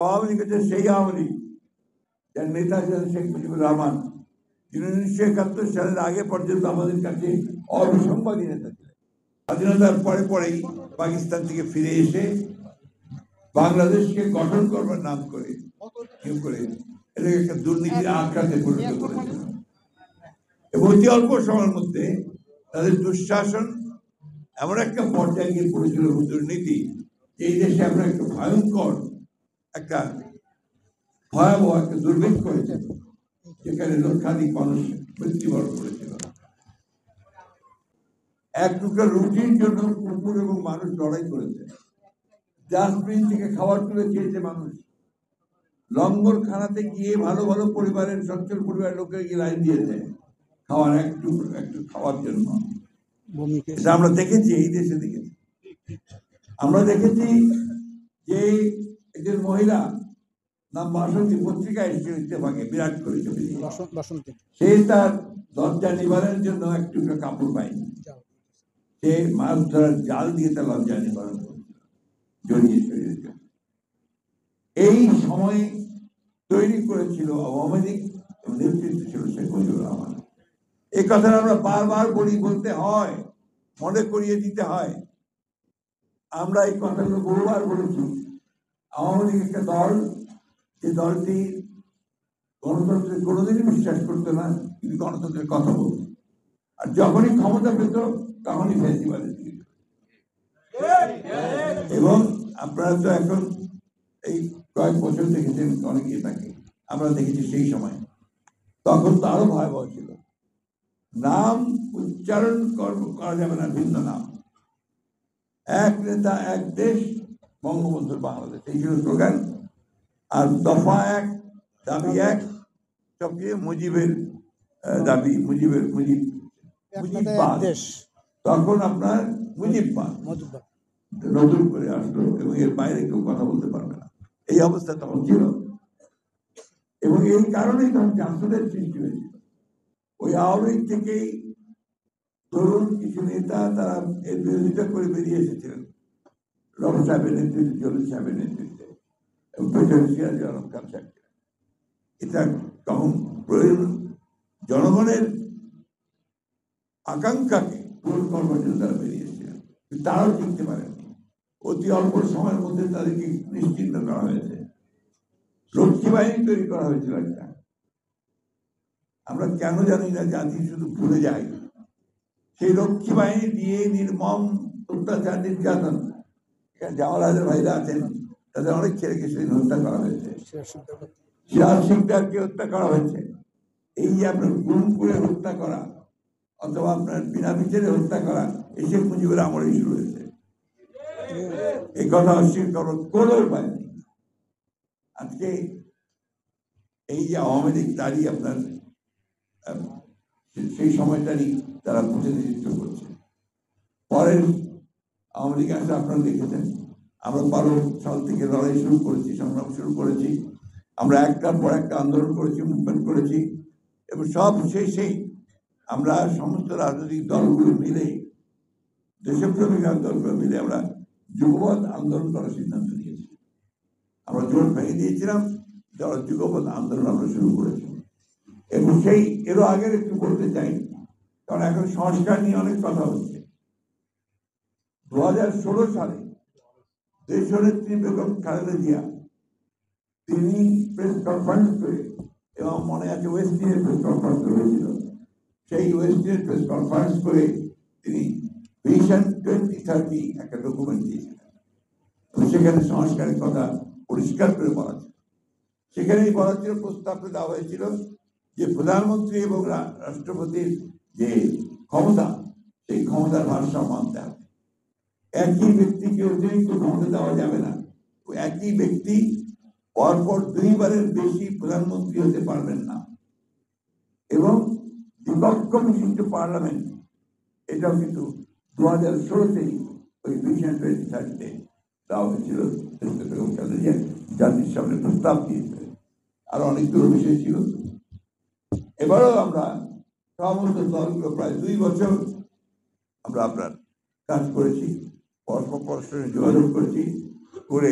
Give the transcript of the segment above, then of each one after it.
আওয়ামী লীগ হচ্ছে সেই আওয়ামী লীগ যার নেতা ছিলেন শেখ মুজিবুর রহমান, যিনি 1971 সালের আগে পর্যন্ত আমাদের কাছে অবিসংবাদী নেতা ছিলেন। স্বাধীনতার পরে পরেই পাকিস্তান থেকে ফিরে এসে বাংলাদেশকে গঠন করবার নাম করে এটাকে একটা দুর্নীতির আখড়াতে পরিণত করেছিল এবং অতি অল্প সময়ের মধ্যে তাদের দুঃশাসন এমন একটা পর্যায়ে গিয়ে পড়েছিল দুর্নীতি, এই দেশে আমরা একটা ভয়ঙ্কর একটা ভয়াবহ একটা দুর্ভিক্ষ হয়েছে, যেখানে লক্ষাধিক মানুষ মৃত্যুবরণ করেছিল। এক টুকরা রুটির জন্য কুকুর এবং মানুষ লড়াই করেছে, ডাস্টবিন থেকে খাবার তুলে খেয়েছে মানুষ, লঙ্গর খানাতে গিয়ে ভালো ভালো পরিবারের সচ্ছল পরিবারের লোকের গিয়ে লাইন দিয়েছে খাওয়ার একটু খাওয়ার জন্য। এটা আমরা দেখেছি, এই দেশে দেখেছি। আমরা দেখেছি যে একজন মহিলা নাম বাসন্তী, পত্রিকায় এসেছিল ইত্তেফাকে, বিরাট করে চলেছে। সে তার লজ্জা নিবারণের জন্য একটু কাপড় পায়নি, সে মাছ ধরার জাল দিয়ে তার লজ্জা নিবারণ জড়িয়ে চলেছে। এই সময় তৈরি করেছিল আওয়ামী লীগ, নেতৃত্ব ছিল শেখ মুজিবুর রহমান। এই কথা আমরা বারবার বলতে হয়, মনে করিয়ে দিতে হয়। আমরা এই কথাগুলো বহুবার বলেছি। আওয়ামী লীগ একটা দল, যে দলটি গণতন্ত্রের কোনোদিনই বিশ্বাস করতো না, কিন্তু গণতন্ত্রের কথা বলতো, আর যখনই ক্ষমতা পেত তখনই ফ্যাসিবাদের দিকে। এবং আপনারা তো এখন এই কয়েক বছর দেখেছেন অনেকে থাকে, আমরা দেখেছি সেই সময়, তখন তো আরো ভয়াবহ ছিল। নাম উচ্চারণ করা যাবে না, ভিন্ন নাম, এক নেতা এক দেশ, বঙ্গবন্ধুর বাংলাদেশ, এই ছিল স্লোগান। আর দফা এক, দাবি এক, সবচেয়ে মুজিবের দাবি, মুজিববাদ। তখন আপনার মুজিববাদ নতুন করে আসলো এবং এর বাইরে কেউ কথা বলতে পারবে না, এই অবস্থা তখন ছিল। এবং এই কারণেই তখন জাসদের সৃষ্টি হয়েছিল। ওই আওয়ামী লীগ থেকেই ধরুন কিছু নেতা তারা এর বিরোধিতা করে বেরিয়ে এসেছিলেন, রব সাহেবের নেতৃত্বে, জলিল সাহেবের নেতৃত্বে এবং সিরাজ আলম খান সাহেব। এটা তখন প্রয়োজন, জনগণের আকাঙ্ক্ষাকে পূরণ করবার জন্য তারা বেরিয়েছিলেন, তারাও টিকতে পারেননি। অতি অল্প সময়ের মধ্যে তাদেরকে নিশ্চিন্ত করা হয়েছে, রক্ষী বাহিনী তৈরি করা হয়েছিল একটা। আমরা কেন জানি না, জাতি শুধু ভুলে যায়। সেই রক্ষী বাহিনী দিয়ে নির্মম অত্যাচার, নির্যাতন, জামাল ভাইরা আছেন, তাদের অনেক ছেলেকে সেদিন হত্যা করা হয়েছে, সিরাজ সিকদারকে হত্যা করা হয়েছে। এই যে আপনার গুম করে হত্যা করা অথবা আপনার বিনা বিচারে হত্যা করা, এই শেখ মুজিবের আমলেই শুরু হয়েছে। এই কথা অস্বীকার করার কোনো উপায় নেই। আজকে এই যে আওয়ামী লীগ, তারই আপনার সেই সময়টারই তারা প্রতিনিধিত্ব করছে। পরের আওয়ামী লীগ আসলে আপনারা দেখেছেন, আমরা 12 সাল থেকে লড়াই শুরু করেছি, সংগ্রাম শুরু করেছি, আমরা একটার পর একটা আন্দোলন করেছি, মুভমেন্ট করেছি, এবং সব শেষেই আমরা সমস্ত রাজনৈতিক দলগুলো মিলে, দেশপ্রেমিক দলগুলো মিলে আমরা যুগপৎ আন্দোলন করার সিদ্ধান্ত নিয়েছি। আমরা জোট ভেঙে দিয়েছিলাম, যুগপৎ আন্দোলন আমরা শুরু করেছি। এবং সেই এরও আগের একটু বলতে চাই, কারণ এখন সংস্কার নিয়ে অনেক কথা হচ্ছে। 2016 সালে দেশনেত্রী বেগম খালেদা জিয়া, তিনি প্রেস কনফারেন্স করে, এবং মনে আছে ওয়েস্টিনের প্রেস কনফারেন্স হয়েছিল, সেই ওয়েস্টিনের প্রেস কনফারেন্স করে তিনি ভিশন 2030 একটা ডকুমেন্ট দিয়েছিলেন। সেখানে সংস্কারের কথা পরিষ্কার করে বলা ছিল। সেখানেই বলা ছিল, প্রস্তাবটা দেওয়া হয়েছিল যে প্রধানমন্ত্রী এবং রাষ্ট্রপতির যে ক্ষমতা, সেই ক্ষমতার ভারসাম্য আনতে হবে। একই ব্যক্তিকে অতিরিক্ত ক্ষমতা দেওয়া যাবে না। একই ব্যক্তি পরপর 2 বারের বেশি প্রধানমন্ত্রী হতে পারবেন না। এবং দ্বিপক্ষ বিশিষ্ট পার্লামেন্ট, এটাও কিন্তু 2016-তেই ওই ভিশন 2030-তে দেওয়া হয়েছিল। জাতির সামনে প্রস্তাব দিয়েছে, আর অনেকগুলো বিষয় ছিল। এবারও আমরা সমস্ত দলগুলো প্রায় 2 বছর আমরা আপনার কাজ করেছি, পরস্পরের যোগাযোগ করেছি, করে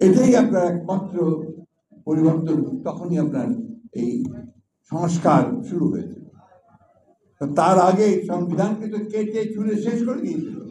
এটাই আপনার একমাত্র পরিবর্তন। তখনই আপনার এই সংস্কার শুরু হয়েছে। তো তার আগে সংবিধানকে তো কেটে চুরে শেষ করে দিয়েছিল।